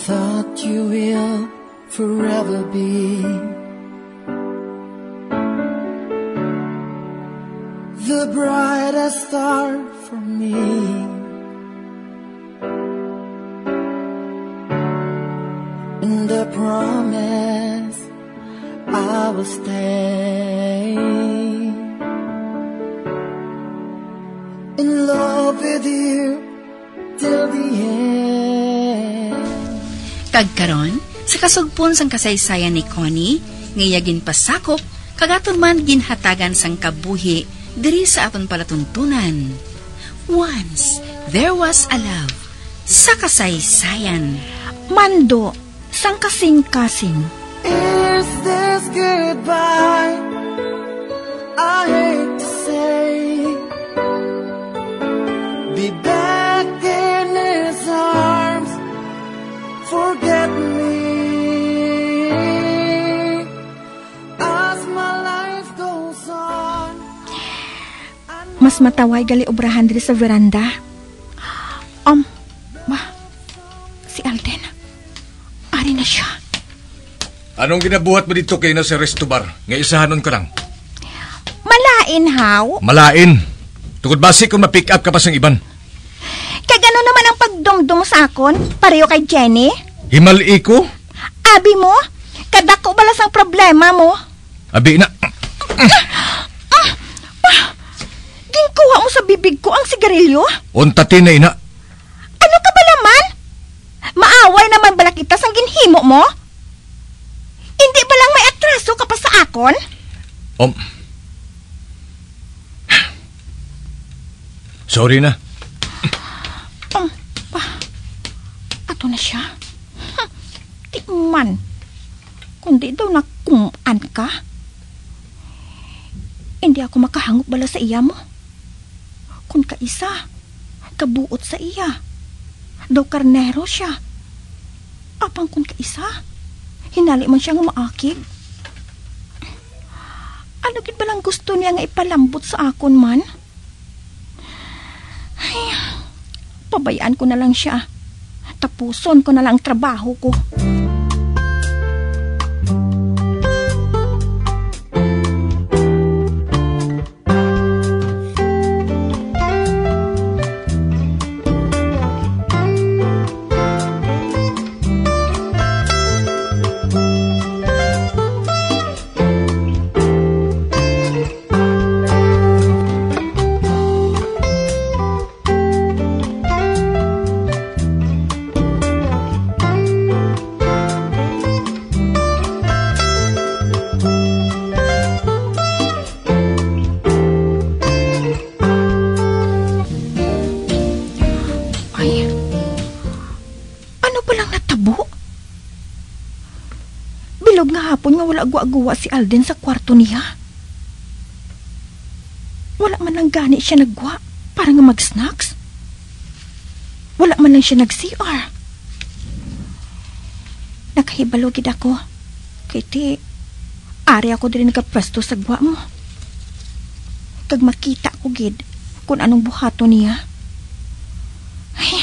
thought you will forever be the brightest star for me. And I promise I will stay in love with you till the end. Kagkaron, sa kasugpon sang kasaysayan ni Connie, ngayagin pasakop, kagaton man ginhatagan sang kabuhi, diri sa aton palatuntunan. Once, there was a love, sa kasaysayan. Mando, sang kasing-kasing. Is this goodbye? I hate to say, be back in his arms, forget me, as my life goes on. Mas mataway gali obrahan diri sa veranda. Si Alden. Ari na siya. Anong ginabuhat mo dito kay na sa resto bar? Nga isahanon ko lang. Malain, haw? Malain. Tungod basi kung ma-pick up ka pa sang iban. Kaya gano'n naman ang pagdumdum sa akon, pareho kay Jenny. Himali ko? Abi mo, kadako balas ang problema mo. Abi na. Ginkuha mo sa bibig ko ang sigarilyo? Untatin na ina. Ano ka ba naman? Maaway naman bala kita sang ginhimo mo? Hindi ba lang may atraso ka pa sa akon? Sorry na. Ato na siya. Di man. Kundi daw nakumaan ka. Hindi ako makahangop bala sa iya mo. Kung kaisa, kabuot sa iya. Daw karnero siya. Apang kung kaisa, hinali man siya nga maakig. Ano gid ba lang gusto niya nga ipalambot sa akon man? Ay, pabayaan ko na lang siya. Tapuson ko na lang ang trabaho ko. Agwa-agwa si Alden sa kwarto niya. Wala man lang gani siya nagwa para nga mag-snacks. Wala man lang siya nag-CR. Nakahibalo gid ako. Kay ti, ari ako diri nagapwesto sa gwa mo. Kag makita ko gid kung anong buhato niya. Ay,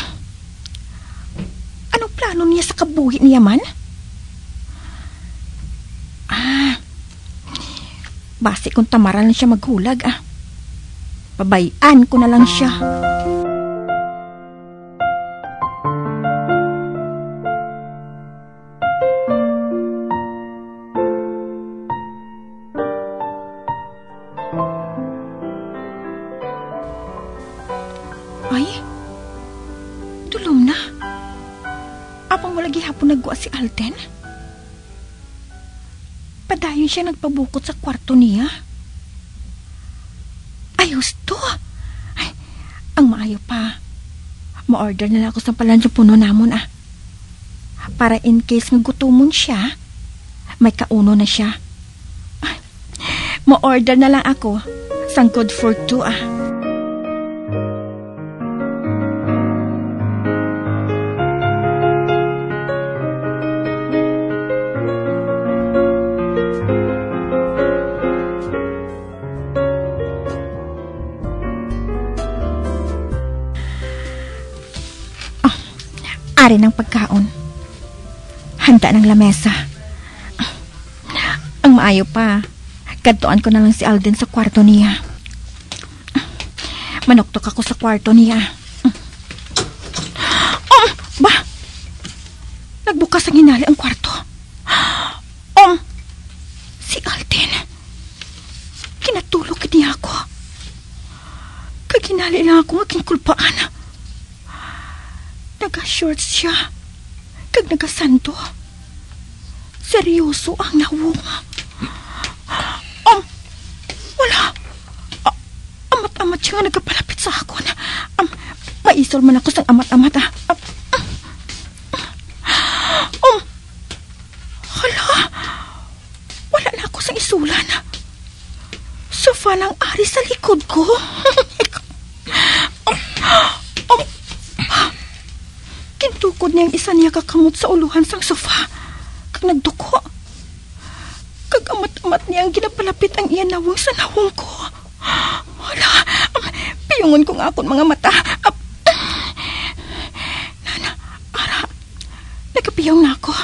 anong plano niya sa kabuhi niya man? Basi kung tamaran lang siya maghulag, Pabayaan ko na lang siya. Ay, tulom na. Apang wala gihapon nagwa si Alden? Padayon siya nagpabukot sa kwarto niya. Ayos to. Ay, ang maayo pa. Ma-order na lang ako sa palansyong puno namon, Para in case nga gutumon siya, may kauno na siya. Ay, ma-order na lang ako sang good for two, Ari ng pagkaon. Handa ng lamesa. Ang maayo pa, kadtuan ko na lang si Alden sa kwarto niya. Manoktok ako sa kwarto niya. Ba? Nagbukas ang hinali ang kwarto. Si Alden. Kinatulog niya ako. Kaginali lang ako aking kulpaan. Naga-shorts siya. Kag nagasando. Seryoso ang nawong. Wala. Amat-amat siya nga nagapalapit sa akon. Maisol man ako sa amat-amat. Hala. Wala na ako sa isulan. Sofa lang ari sa likod ko. Kintukod niyang isa niya kakamot sa uluhan sang sofa. Kag nagduko. Kag amat-amat niyang ginapalapit ang iyan nawong sa nawong ko. Wala. Piyungon ko nga akong mga mata. Nana, ara. Nagapiyong na ako.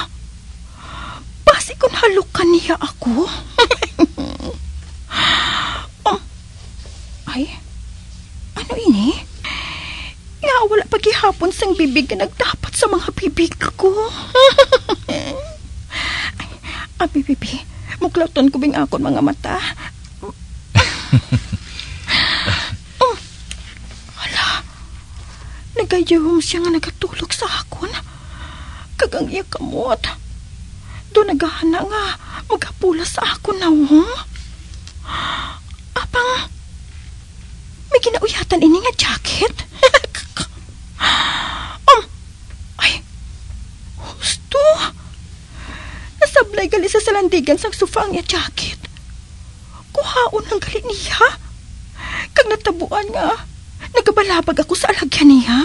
Basi kung halukan niya ako. Ay, ano ini? Nga wala paghihapon sang bibig na nagdapat sa mga bibig ko. Ay, bibi, muklauton ko bing akon mga mata. Hala, nagayahom siya nga nagatulog sa akon. Kagang iya kamot. Doon naghahana nga magapula sa akon na Apang, may ginauyatan ini nga jacket. Ay, husto. Nasablay gali sa salandigan sang sofa ang iya jacket. Kuhaon ang gali niya. Kag natabuan nga, nagabalabag ako sa alagyan niya.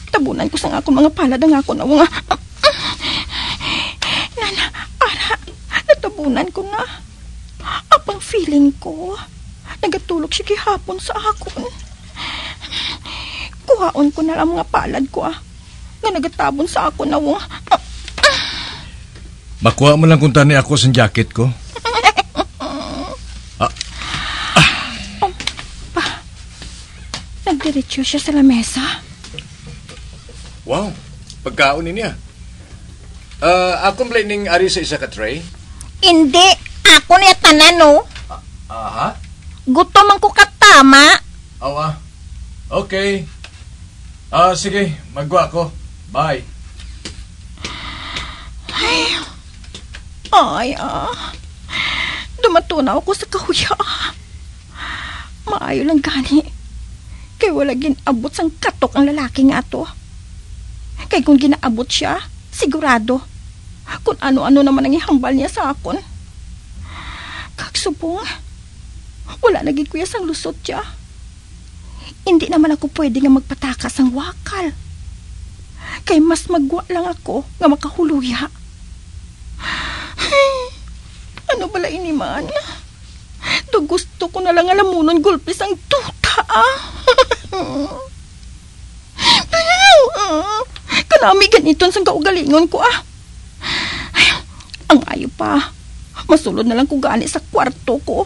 Tabunan ko sang akong mga palad ang ako na mga... Nana, ara, natabunan ko na. Apang feeling ko, nagatulog siya kihapon sa akon. Kuhaon ko na lang mga palad ko nga nagatabon sa akon na mga... Makuha mo lang kung tani ako sa jacket ko. Nagdiretso siya sa lamesa. Wow, pagkaon niya. Akong blining ari sa isa ka tray. Hindi, ako niya tanan, no? Aha? Gutom ang ko katama. Awa. Okay. Sige, magwa ko. Bye. Ay, dumatunaw ako sa kahuya. Maayo lang gani. Kaya wala ginabot sang katok ang lalaki nga to. Kaya kung ginaabot siya, sigurado. Kung ano-ano naman ang ihambal niya sa akon. Kagsubong, wala naging kuya sang lusot siya. Hindi naman ako pwede nga magpatakas ang wakal. Kaya mas magwa lang ako nga makahuluya. Ano bala ini man? Do gusto ko na lang alamunon gulpis ang tuta. Kanami ganiton sang kaugalingon ko Ang ayo pa. Masulod na lang ko gani sa kwarto ko.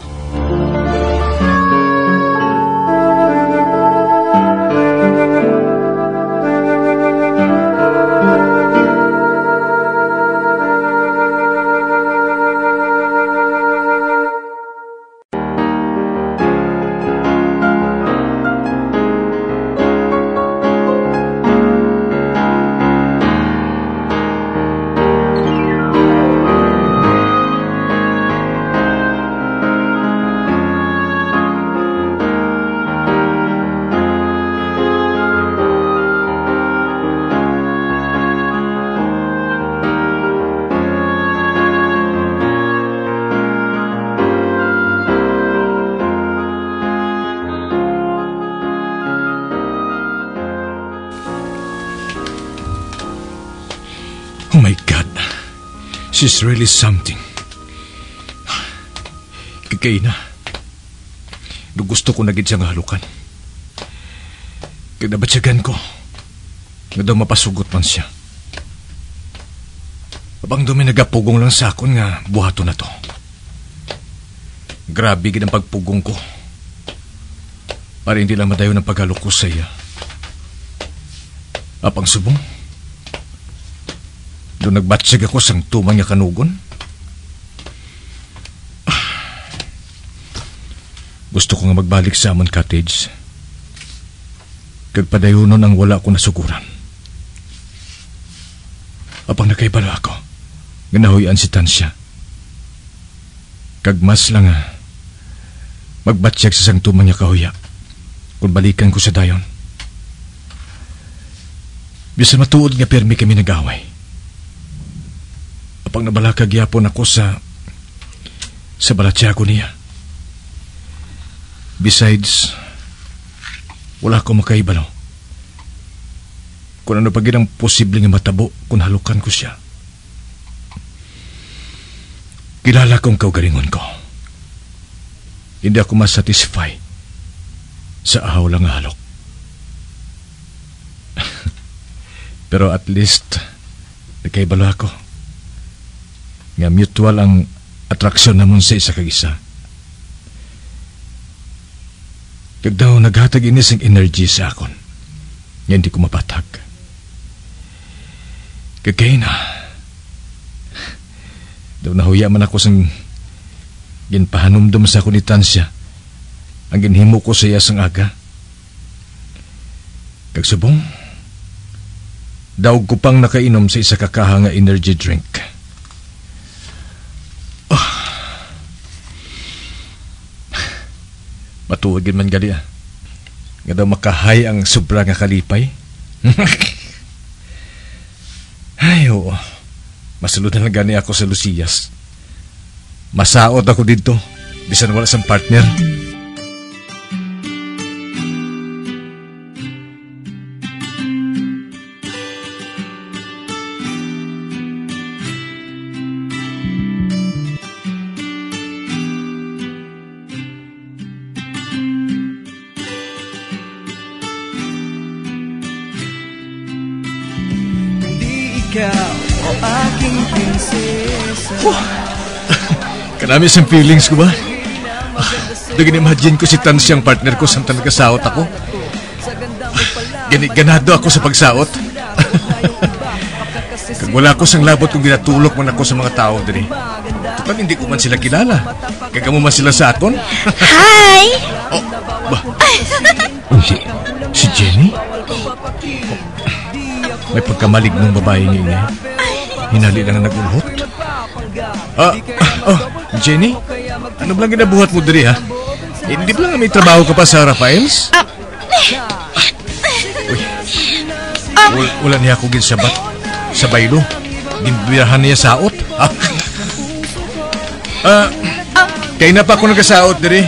Oh my God. She's really something. Kagay na. Gusto ko na gid siya nga halukan. Kaya nabatsagan ko. Nga daw mapasugot man siya. Abang dumi nagapugong lang sa akon nga buhato na to. Grabe gid ang pagpugong ko. Para hindi lang madayo ng paghalok ko sa iya. Apang subong. Doon nagbatsig ako sang tumang nga kanugon. Gusto ko nga magbalik sa amon cottage. Kagpadayonon ang wala ko nasuguran. Apang nakaibalo ako, nga nahuyan si Tansya. Kagmas lang magbatsyag sa sang tumang niya kahuya kung balikan ko sa dayon. Bisan matuod nga permi kami nag-away. Apang nabalakag yapon ako sa balatsyago niya. Besides, wala ko makaibalo. Kung ano pa ginang posible nga matabo kung halukan ko siya. Kilala kong kaugalingon ko. Hindi ako masatisfy sa ahaw lang halok. Pero at least, nakaibalo ako. Nga mutual ang atraksyon namon sa isa kag isa. Kag daw naghatag inis ang energy sa akon. Nga hindi ko mapatag. Kagkay na. Daw nahuya man ako sang ginpahanumdum sa akon ni Tansya. Ang ginhimo ko sa iya sang aga. Kag subong, daw ko pang nakainom sa isa kakaha nga energy drink. Matuwagin man gali nga daw makahay ang sobra nga kalipay. Ay, oo. Masulod na lang gani ako sa Lucias. Masaot ako dito, bisan wala sang partner. Kanami siyang feelings ko ba? Doon imagine ko si Tansya ang partner ko saan talaga saot ako. Ganado ako sa pagsaot. Kag wala ko sang labot kung ginatulok man ako sa mga tao din. Kapag hindi ko man sila kilala. Kaya mo man sila sa aton. Hi! Oh, ba? Si Jenny? Oh, may pagkamalig ng babae niya. Hinali lang na nagulhot. Jenny? Ano bang ginabuhat mo diri ha? Hindi ba lang may trabaho ka pa sa Rafaels? Uy, wala niya ako ginsabat sa baylo. Ginbirahan niya saot. Kaya na pa ako nagasaot diri.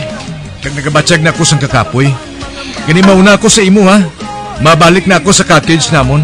Kag nagabatsyag na ako sang kakapoy. Gani mauna ako sa imo ha. Mabalik na ako sa cottage namon.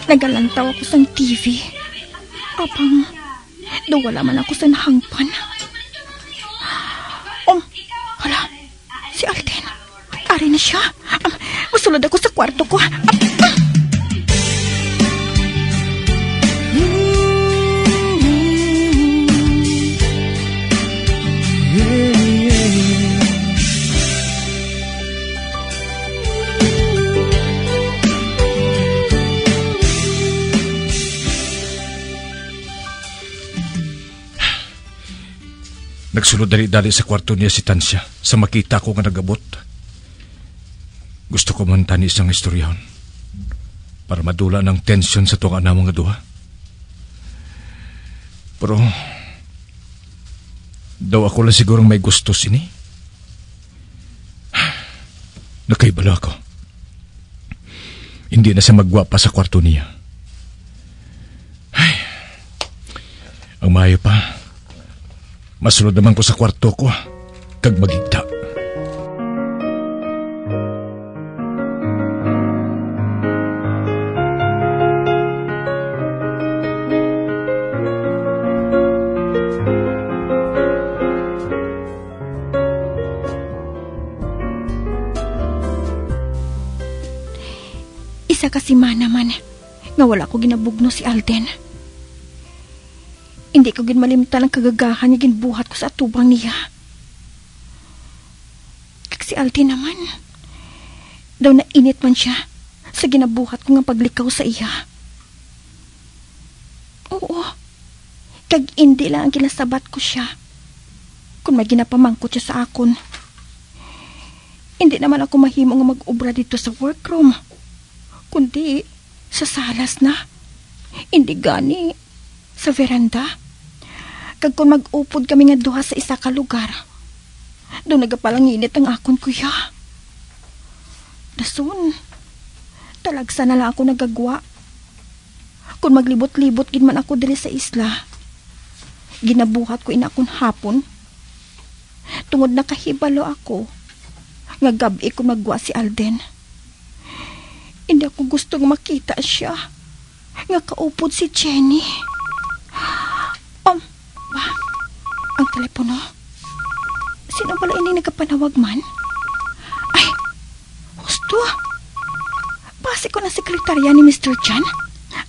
Nagalantaw ako sa TV. Apang, daw wala man ako sa hangpan. Hala, si Alden. Ari na siya. Masulod ako sa kwarto ko. Nagsulod dali-dali sa kwarto niya si Tansya sa makita ko nga nagabot. Gusto ko man tani isang istoryahon para madula ng tensyon sa tuwa namong nga duha. Pero daw ako lang sigurong may gusto sini. Nakaibala ko. Hindi na siya magwa pa sa kwarto niya. Ay, ang maayo pa. Masunod naman ko sa kwarto ko, kag magigda. Isa kasi naman nga wala ko ginabugno si Alden. Hindi ko ginmalimtan ang kagagahan niya ginbuhat ko sa atubang niya. Kag si Alden naman, daw na init man siya sa ginabuhat ko nga paglikaw sa iya. Oo, kag hindi lang ang ginasabat ko siya kung may ginapamangkot siya sa akon. Hindi naman ako mahimo nga mag-ubra dito sa workroom, kundi sa salas na. Hindi gani sa veranda. Kag kung mag-upod kami nga duha sa isa ka lugar, doon nagapalanginit ang akon kuya. Dasun, talagsa na lang ako nagagwa. Kung maglibot-libot gin man ako diri sa isla, ginabuhat ko inakon hapon. Tungod nakahibalo ako, nga gabi ko magwa si Alden. Hindi ako gustong makita siya nga kaupod si Jenny. Ang telepono. Sino pala ini nagkapanawag man? Ay, gusto. Pasi ko na sekretarya ni Mr. Chan.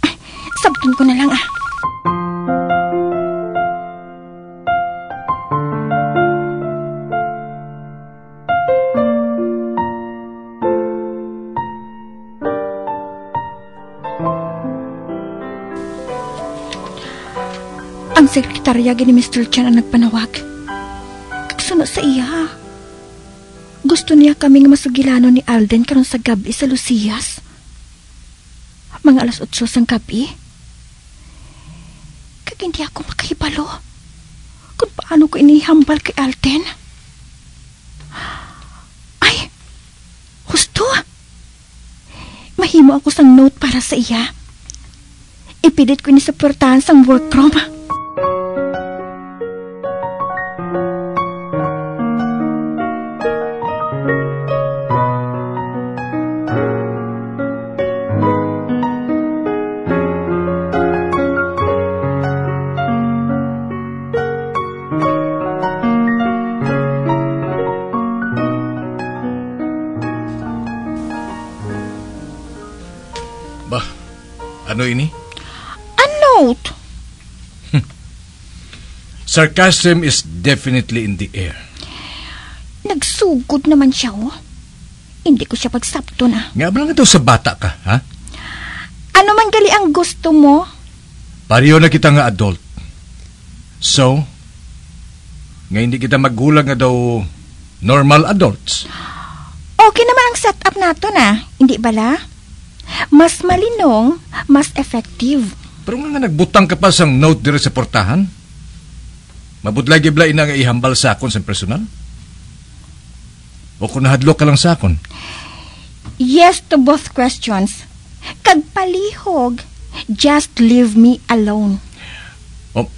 Ay, sabtun ko na lang Ang sekretarya ni Mr. Chan ang nagpanawag. Kagsunod sa iya. Gusto niya kaming masugilano ni Alden karon sa gabi sa Lucias. Mga 8:00 sang gabi. Kag hindi ako makahibalo kung paano ko inihambal kay Alden. Ay, husto. Mahimo ako sang note para sa iya. Ipilit ko ni sa portahan sang workroom. Ano ini? A note. Sarcasm is definitely in the air. Nagsugod naman siya, oh. Hindi ko siya pagsapto na. Nga ba lang ito sa bata ka, ha? Ano man gali ang gusto mo? Pareho na kita nga adult. So, nga hindi kita maggulang nga daw normal adults. Okay naman ang setup nato na, hindi bala? Mas malinong, mas effective. Pero nga nagbutang ka pa sang note dire sa portahan? Mabudlay-giblay na nga ihambal sa akon sa personal? O kung nahadlok ka lang sa akon? Yes to both questions. Kag palihog, just leave me alone. Oh.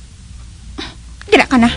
Dira ka na.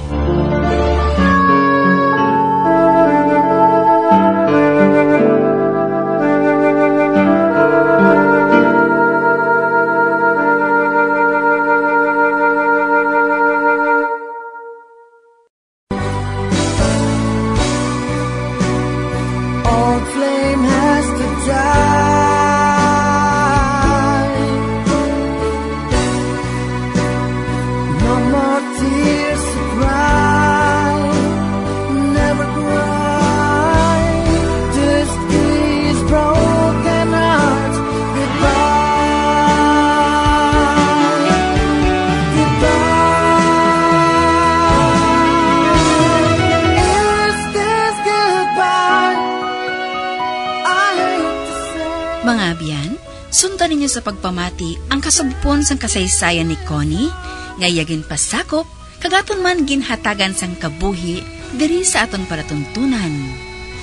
Mga biyan, sundan ninyo sa pagpamati ang kasugpon sang kasaysayan ni Connie, ngayagin pasakop, kagaton man ginhatagan sang kabuhi, diri sa aton palatuntunan.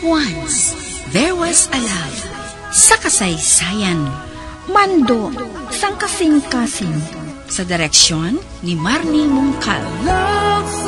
Once There Was a Love sa kasaysayan. Mando, sang kasing-kasing. Sa direksyon ni Marnie Mungkal. Love